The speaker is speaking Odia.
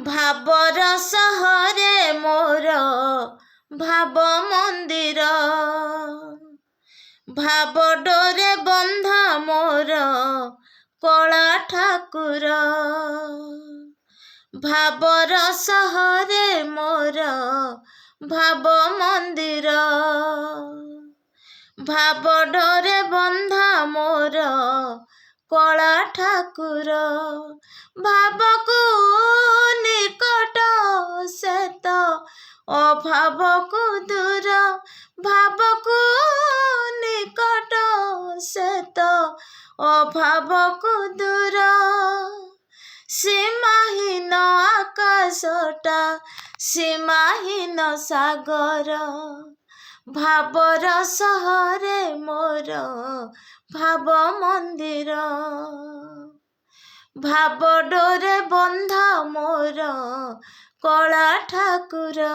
ଭାବର ସହରେ ମୋର ଭାବ ମନ୍ଦିର, ଭାବ ଡୋରେ ବନ୍ଧା ମୋର କଳା ଠାକୁର। ଭାବର ସହରେ ମୋର ଭାବ ମନ୍ଦିର, ଭାବ ଡୋରେ ବନ୍ଧା ମୋର କଳା ଠାକୁର। ଭାବକୁ ନିକଟ ସେ ତ ଅଭାବକୁ ଦୂର, ଭାବକୁ ନିକଟ ସେ ତ ଅଭାବକୁ ଦୂର। ସୀମାହୀନ ଆକାଶଟା ସୀମାହୀନ ସାଗର, ଭାବର ସହରେ ମୋର ଭାବ ମନ୍ଦିର। ଭାବ ଡୋରେ ବନ୍ଧା ମୋର କଳା ଠାକୁର।